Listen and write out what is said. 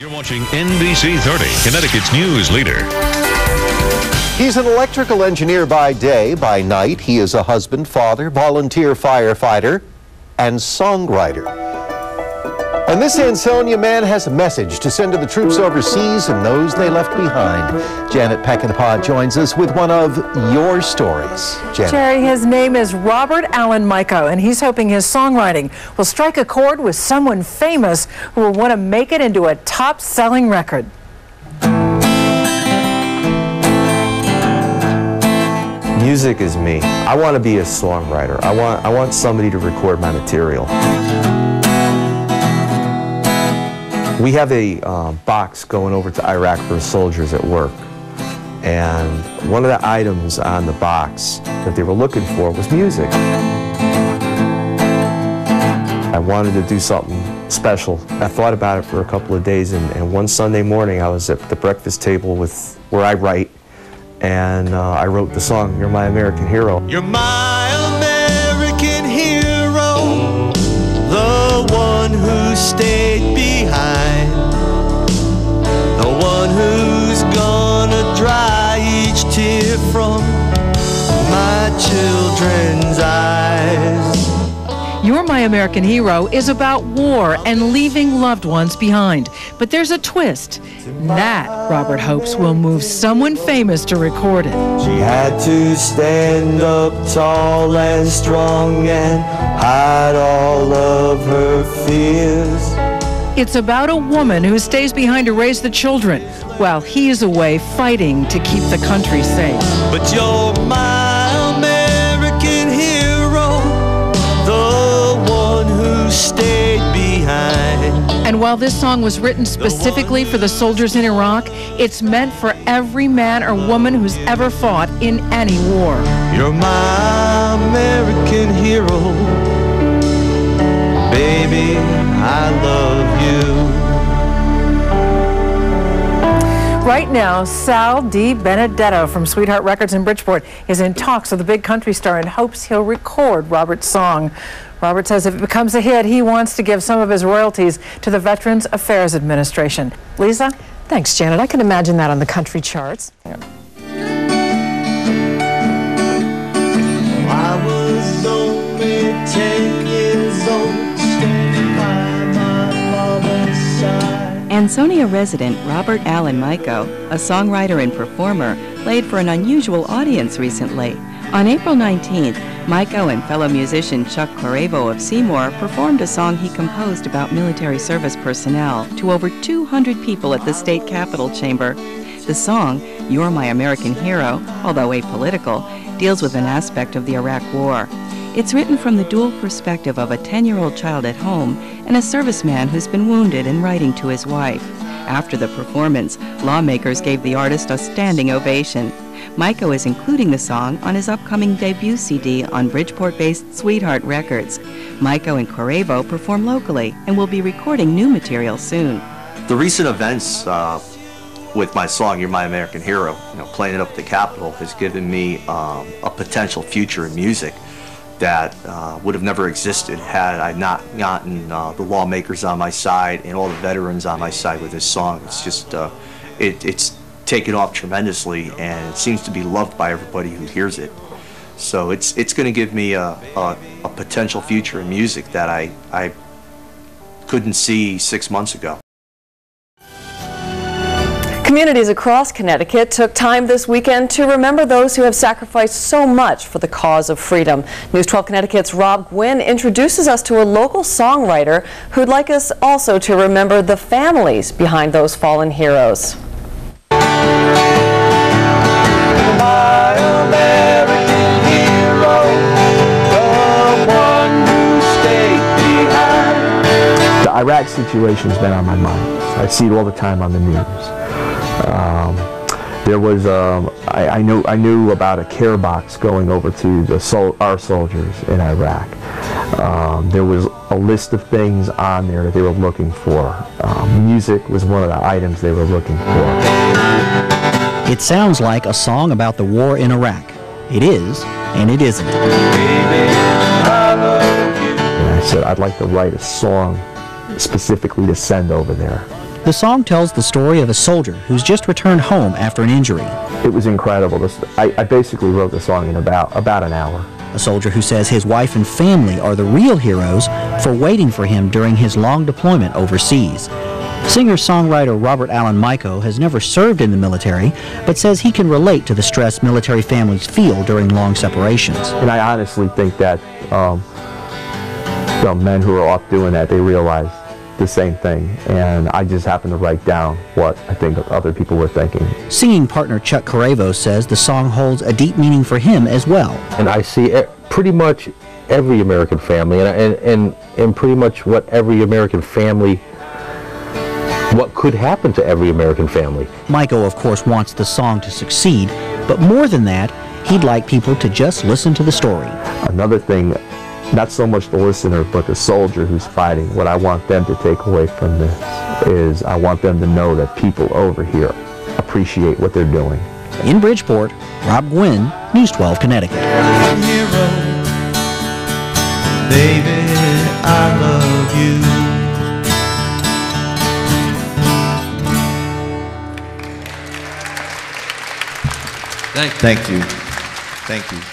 You're watching NBC 30, Connecticut's news leader. He's an electrical engineer by day. By night, he is a husband, father, volunteer firefighter, and songwriter. And this Ansonia man has a message to send to the troops overseas and those they left behind. Janet Peckinpah joins us with one of your stories. Janet. Jerry, his name is Robert Allen Mycko, and he's hoping his songwriting will strike a chord with someone famous who will want to make it into a top-selling record. Music is me. I want to be a songwriter. I want somebody to record my material. We have a box going over to Iraq for soldiers at work, and one of the items on the box that they were looking for was music. I wanted to do something special. I thought about it for a couple of days, and one Sunday morning I was at the breakfast table where I write, and I wrote the song, "You're My American Hero." You're my American hero, the one who stayed behind, the one who's gonna dry each tear from my children's eyes. You're My American Hero is about war and leaving loved ones behind. But there's a twist. That, Robert hopes, will move someone famous to record it. She had to stand up tall and strong and hide all of her fears. It's about a woman who stays behind to raise the children while he's away fighting to keep the country safe. But you're my American hero, the one who stayed behind. And while this song was written specifically for the soldiers in Iraq, it's meant for every man or woman who's ever fought in any war. You're my American hero, baby, I love you. Right now, Sal Di Benedetto from Sweetheart Records in Bridgeport is in talks with the big country star and hopes he'll record Robert's song. Robert says if it becomes a hit, he wants to give some of his royalties to the Veterans Affairs Administration. Lisa? Thanks, Janet. I can imagine that on the country charts. I was only 10 years old, standing by my mama's side. Ansonia resident Robert Allen Mycko, a songwriter and performer, played for an unusual audience recently. On April 19th, Mycko and fellow musician Chuck Correvo of Seymour performed a song he composed about military service personnel to over 200 people at the state capitol chamber. The song, "You're My American Hero," although apolitical, deals with an aspect of the Iraq War. It's written from the dual perspective of a 10-year-old child at home and a serviceman who's been wounded and writing to his wife. After the performance, lawmakers gave the artist a standing ovation. Mycko is including the song on his upcoming debut CD on Bridgeport-based Sweetheart Records. Mycko and Correvo perform locally and will be recording new material soon. The recent events with my song, "You're My American Hero," playing it up at the Capitol, has given me a potential future in music that would have never existed had I not gotten the lawmakers on my side and all the veterans on my side with this song. It's just, it's taken off tremendously, and it seems to be loved by everybody who hears it. So it's going to give me a potential future in music that I couldn't see 6 months ago. Communities across Connecticut took time this weekend to remember those who have sacrificed so much for the cause of freedom. News 12 Connecticut's Rob Gwynn introduces us to a local songwriter who'd like us also to remember the families behind those fallen heroes. My American hero, the one who stayed behind. The Iraq situation's been on my mind. I see it all the time on the news. There was I knew about a care box going over to our soldiers in Iraq. There was a list of things on there that they were looking for. Music was one of the items they were looking for. It sounds like a song about the war in Iraq. It is, and it isn't. And I said, I'd like to write a song specifically to send over there. The song tells the story of a soldier who's just returned home after an injury. It was incredible. I basically wrote the song in about an hour. A soldier who says his wife and family are the real heroes for waiting for him during his long deployment overseas. Singer-songwriter Robert Allen Mycko has never served in the military, but says he can relate to the stress military families feel during long separations. And I honestly think that the men who are off doing that, they realize the same thing, and I just happen to write down what I think other people were thinking. Singing partner Chuck Coravo says the song holds a deep meaning for him as well. And I see pretty much every American family, and pretty much what every American family, what could happen to every American family. Mycko, of course, wants the song to succeed, but more than that, he'd like people to just listen to the story. Another thing, not so much the listener, but the soldier who's fighting, what I want them to take away from this is I want them to know that people over here appreciate what they're doing. In Bridgeport, Rob Gwynn, News 12 Connecticut. Hero, baby, I love you. Thank you. Thank you.